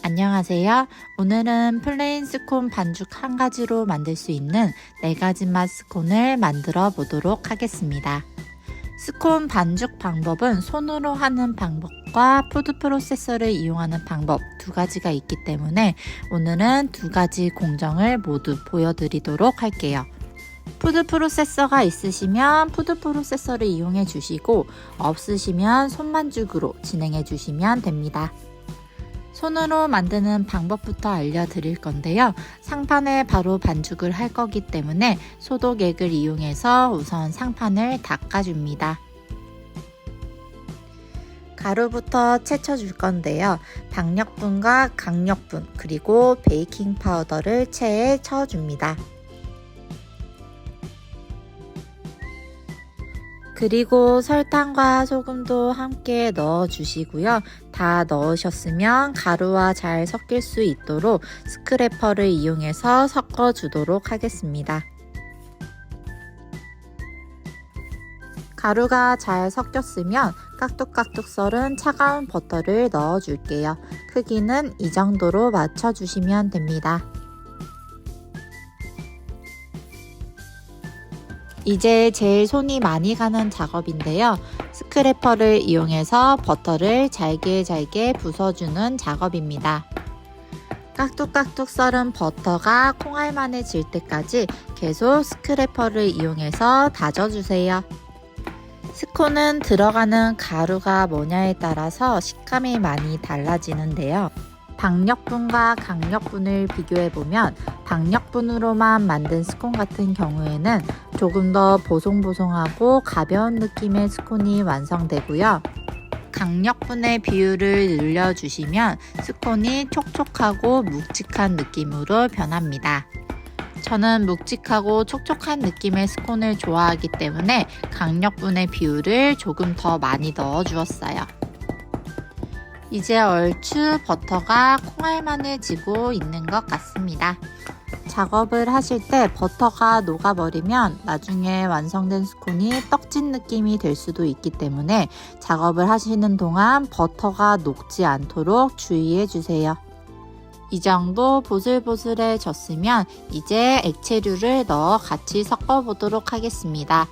안녕하세요. 오늘은 플레인 스콘 반죽 한 가지로 만들 수 있는 4가지 맛 스콘을 만들어 보도록 하겠습니다. 스콘 반죽 방법은 손으로 하는 방법과 푸드 프로세서를 이용하는 방법 2가지가 있기 때문에 오늘은 2가지 공정을 모두 보여드리도록 할게요. 푸드 프로세서가 있으시면 푸드 프로세서를 이용해 주시고 없으시면 손반죽으로 진행해 주시면 됩니다. 손으로 만드는 방법부터 알려드릴 건데요. 상판에 바로 반죽을 할 거기 때문에 소독액을 이용해서 우선 상판을 닦아줍니다. 가루부터 채쳐줄 건데요. 박력분과 강력분 그리고 베이킹 파우더를 체에 쳐줍니다. 그리고 설탕과 소금도 함께 넣어주시고요. 다 넣으셨으면 가루와 잘 섞일 수 있도록 스크래퍼를 이용해서 섞어주도록 하겠습니다. 가루가 잘 섞였으면 깍둑깍둑 썰은 차가운 버터를 넣어줄게요. 크기는 이 정도로 맞춰주시면 됩니다. 이제 제일 손이 많이 가는 작업인데요. 스크래퍼를 이용해서 버터를 잘게 부숴주는 작업입니다. 깍둑깍둑 썰은 버터가 콩알만해질 때까지 계속 스크래퍼를 이용해서 다져주세요. 스콘은 들어가는 가루가 뭐냐에 따라서 식감이 많이 달라지는데요. 박력분과 강력분을 비교해보면 박력분으로만 만든 스콘 같은 경우에는 조금 더 보송보송하고 가벼운 느낌의 스콘이 완성되고요. 강력분의 비율을 늘려주시면 스콘이 촉촉하고 묵직한 느낌으로 변합니다. 저는 묵직하고 촉촉한 느낌의 스콘을 좋아하기 때문에 강력분의 비율을 조금 더 많이 넣어주었어요. 이제 얼추 버터가 콩알만해지고 있는 것 같습니다. 작업을 하실 때 버터가 녹아버리면 나중에 완성된 스콘이 떡진 느낌이 될 수도 있기 때문에 작업을 하시는 동안 버터가 녹지 않도록 주의해 주세요. 이 정도 보슬보슬해졌으면 이제 액체류를 넣어 같이 섞어 보도록 하겠습니다.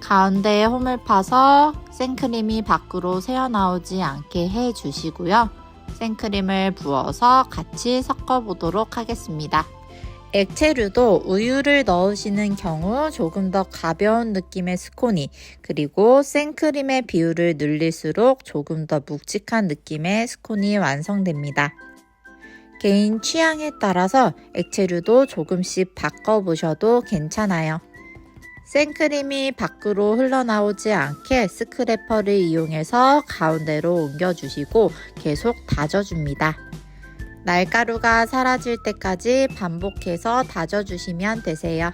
가운데에 홈을 파서 생크림이 밖으로 새어나오지 않게 해주시고요. 생크림을 부어서 같이 섞어 보도록 하겠습니다. 액체류도 우유를 넣으시는 경우 조금 더 가벼운 느낌의 스콘이, 그리고 생크림의 비율을 늘릴수록 조금 더 묵직한 느낌의 스콘이 완성됩니다. 개인 취향에 따라서 액체류도 조금씩 바꿔보셔도 괜찮아요. 생크림이 밖으로 흘러나오지 않게 스크래퍼를 이용해서 가운데로 옮겨주시고 계속 다져줍니다. 날가루가 사라질 때까지 반복해서 다져주시면 되세요.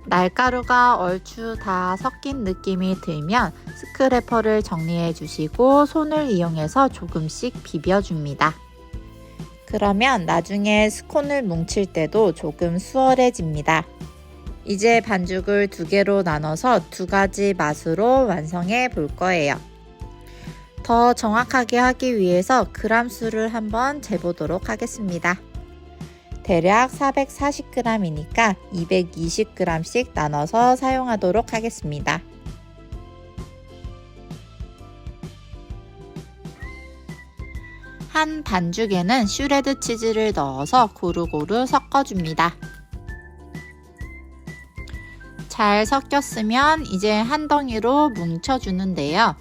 날가루가 얼추 다 섞인 느낌이 들면 스크래퍼를 정리해 주시고 손을 이용해서 조금씩 비벼줍니다. 그러면 나중에 스콘을 뭉칠 때도 조금 수월해집니다. 이제 반죽을 2개로 나눠서 2가지 맛으로 완성해 볼 거예요. 더 정확하게 하기 위해서 그람 수를 한번 재보도록 하겠습니다. 대략 440g이니까 220g씩 나눠서 사용하도록 하겠습니다. 한 반죽에는 슈레드 치즈를 넣어서 고루고루 섞어줍니다. 잘 섞였으면 이제 한 덩이로 뭉쳐주는데요.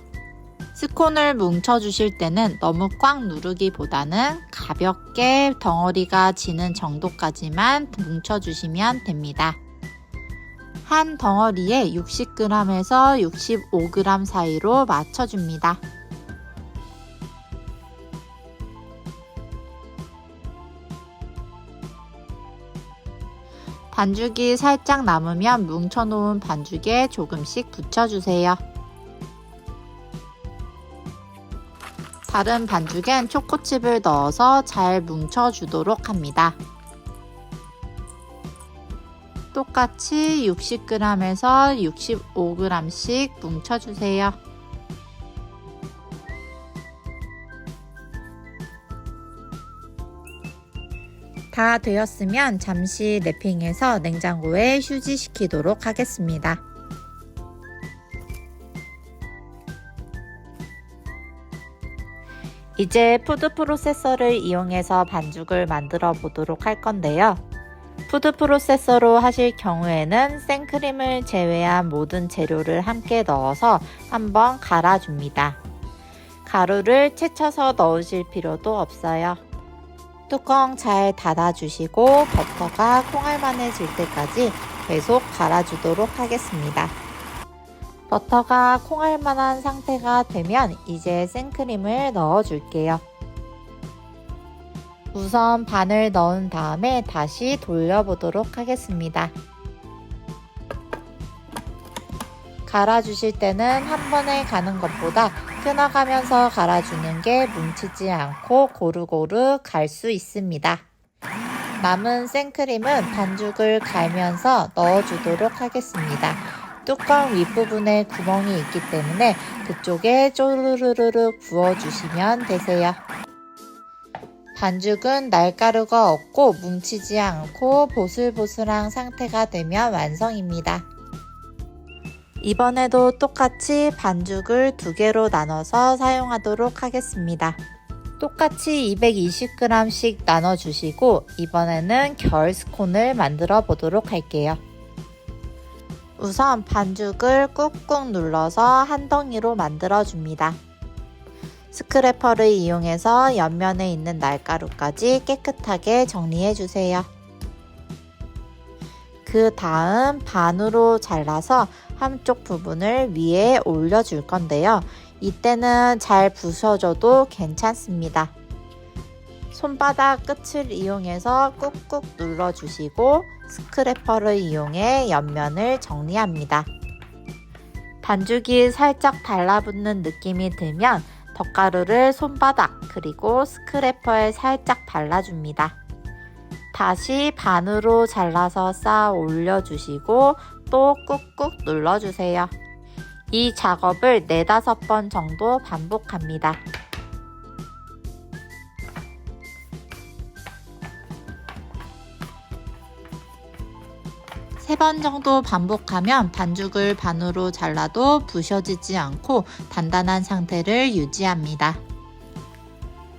스콘을 뭉쳐주실 때는 너무 꽉 누르기보다는 가볍게 덩어리가 지는 정도까지만 뭉쳐주시면 됩니다. 한 덩어리에 60g에서 65g 사이로 맞춰줍니다. 반죽이 살짝 남으면 뭉쳐놓은 반죽에 조금씩 붙여주세요. 다른 반죽엔 초코칩을 넣어서 잘 뭉쳐주도록 합니다. 똑같이 60g에서 65g씩 뭉쳐주세요. 다 되었으면 잠시 랩핑해서 냉장고에 휴지시키도록 하겠습니다. 이제 푸드 프로세서를 이용해서 반죽을 만들어 보도록 할 건데요. 푸드 프로세서로 하실 경우에는 생크림을 제외한 모든 재료를 함께 넣어서 한번 갈아줍니다. 가루를 채쳐서 넣으실 필요도 없어요. 뚜껑 잘 닫아주시고 버터가 콩알만해질 때까지 계속 갈아주도록 하겠습니다. 버터가 콩알만한 상태가 되면 이제 생크림을 넣어줄게요. 우선 반을 넣은 다음에 다시 돌려보도록 하겠습니다. 갈아주실 때는 한 번에 가는 것보다 끊어가면서 갈아주는 게 뭉치지 않고 고루고루 갈 수 있습니다. 남은 생크림은 반죽을 갈면서 넣어주도록 하겠습니다. 뚜껑 윗부분에 구멍이 있기 때문에 그쪽에 쪼르르르 부어주시면 되세요. 반죽은 날가루가 없고 뭉치지 않고 보슬보슬한 상태가 되면 완성입니다. 이번에도 똑같이 반죽을 2개로 나눠서 사용하도록 하겠습니다. 똑같이 220g씩 나눠주시고 이번에는 결 스콘을 만들어 보도록 할게요. 우선 반죽을 꾹꾹 눌러서 한 덩이로 만들어 줍니다. 스크래퍼를 이용해서 옆면에 있는 날가루까지 깨끗하게 정리해 주세요. 그 다음 반으로 잘라서 한쪽 부분을 위에 올려줄 건데요. 이때는 잘 부서져도 괜찮습니다. 손바닥 끝을 이용해서 꾹꾹 눌러주시고 스크래퍼를 이용해 옆면을 정리합니다. 반죽이 살짝 달라붙는 느낌이 들면 덧가루를 손바닥 그리고 스크래퍼에 살짝 발라줍니다. 다시 반으로 잘라서 쌓아 올려주시고 또 꾹꾹 눌러주세요. 이 작업을 4-5번 정도 반복합니다. 3번 정도 반복하면 반죽을 반으로 잘라도 부셔지지 않고 단단한 상태를 유지합니다.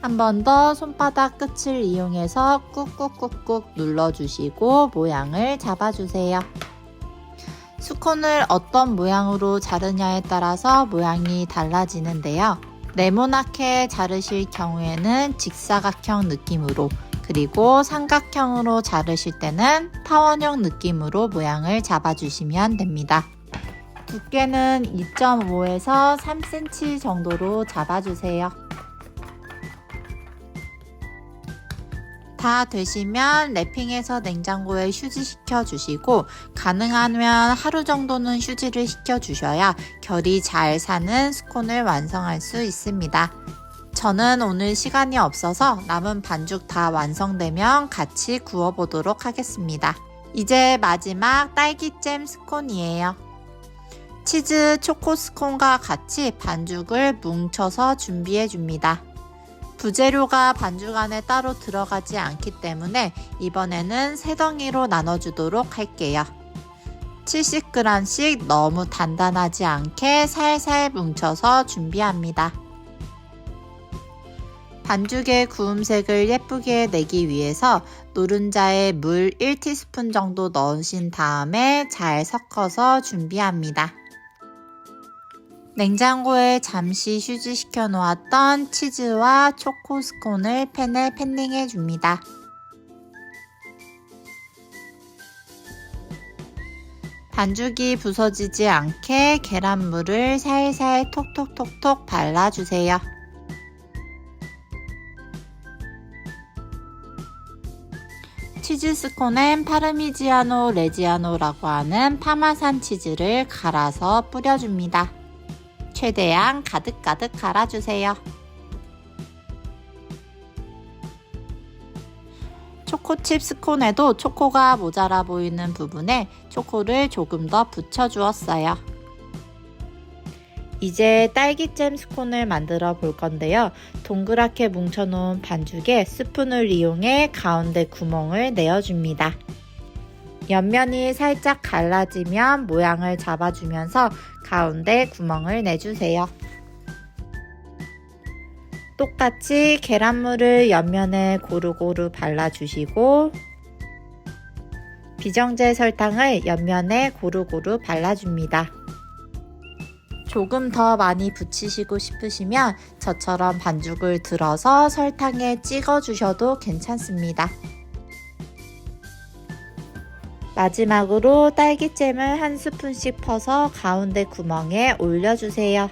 한 번 더 손바닥 끝을 이용해서 꾹꾹꾹꾹 눌러주시고 모양을 잡아주세요. 스콘을 어떤 모양으로 자르냐에 따라서 모양이 달라지는데요. 네모나게 자르실 경우에는 직사각형 느낌으로, 그리고 삼각형으로 자르실 때는 타원형 느낌으로 모양을 잡아주시면 됩니다. 두께는 2.5에서 3cm 정도로 잡아주세요. 다 되시면 랩핑해서 냉장고에 휴지시켜 주시고 가능하면 하루 정도는 휴지를 시켜 주셔야 결이 잘 사는 스콘을 완성할 수 있습니다. 저는 오늘 시간이 없어서 남은 반죽 다 완성되면 같이 구워보도록 하겠습니다. 이제 마지막 딸기잼 스콘이에요. 치즈 초코 스콘과 같이 반죽을 뭉쳐서 준비해 줍니다. 부재료가 반죽 안에 따로 들어가지 않기 때문에 이번에는 3덩이로 나눠주도록 할게요. 70g씩 너무 단단하지 않게 살살 뭉쳐서 준비합니다. 반죽의 구움색을 예쁘게 내기 위해서 노른자에 물 1티스푼 정도 넣으신 다음에 잘 섞어서 준비합니다. 냉장고에 잠시 휴지시켜 놓았던 치즈와 초코 스콘을 팬에 팬닝해 줍니다. 반죽이 부서지지 않게 계란물을 살살 톡톡톡톡 발라주세요. 치즈 스콘엔 파르미지아노 레지아노라고 하는 파마산 치즈를 갈아서 뿌려줍니다. 최대한 가득가득 갈아주세요. 초코칩 스콘에도 초코가 모자라 보이는 부분에 초코를 조금 더 붙여주었어요. 이제 딸기잼 스콘을 만들어 볼 건데요. 동그랗게 뭉쳐놓은 반죽에 스푼을 이용해 가운데 구멍을 내어줍니다. 옆면이 살짝 갈라지면 모양을 잡아주면서 가운데 구멍을 내주세요. 똑같이 계란물을 옆면에 고루고루 발라주시고 비정제 설탕을 옆면에 고루고루 발라줍니다. 조금 더 많이 붙이시고 싶으시면 저처럼 반죽을 들어서 설탕에 찍어 주셔도 괜찮습니다. 마지막으로 딸기잼을 한 스푼씩 퍼서 가운데 구멍에 올려주세요.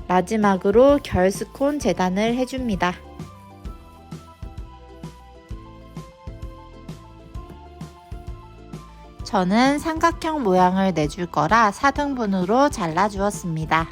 마지막으로 결스콘 재단을 해줍니다. 저는 삼각형 모양을 내줄 거라 4등분으로 잘라 주었습니다.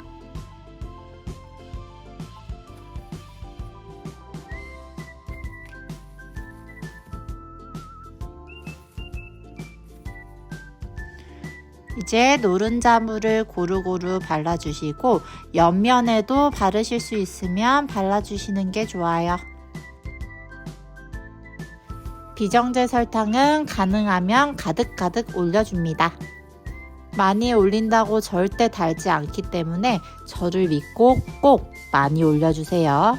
이제 노른자물을 고루고루 발라주시고 옆면에도 바르실 수 있으면 발라주시는 게 좋아요. 비정제 설탕은 가능하면 가득가득 올려줍니다. 많이 올린다고 절대 달지 않기 때문에 저를 믿고 꼭 많이 올려주세요.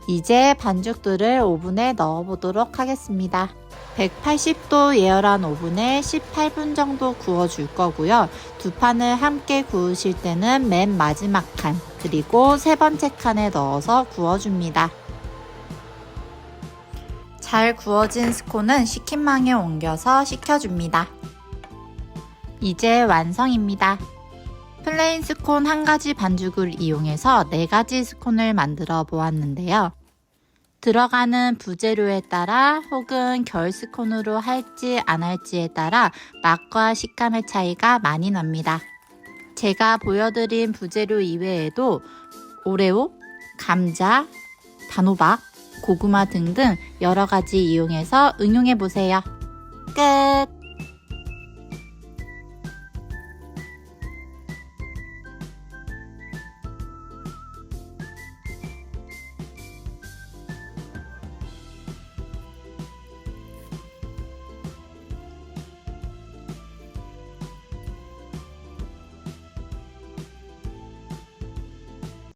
이제 반죽들을 오븐에 넣어보도록 하겠습니다. 180도 예열한 오븐에 18분 정도 구워줄 거고요. 두 판을 함께 구우실 때는 맨 마지막 칸, 그리고 세 번째 칸에 넣어서 구워줍니다. 잘 구워진 스콘은 식힌망에 옮겨서 식혀줍니다. 이제 완성입니다. 플레인 스콘 한 가지 반죽을 이용해서 4가지 스콘을 만들어 보았는데요. 들어가는 부재료에 따라 혹은 결 스콘으로 할지 안 할지에 따라 맛과 식감의 차이가 많이 납니다. 제가 보여드린 부재료 이외에도 오레오, 감자, 단호박, 고구마 등등 여러 가지 이용해서 응용해 보세요. 끝!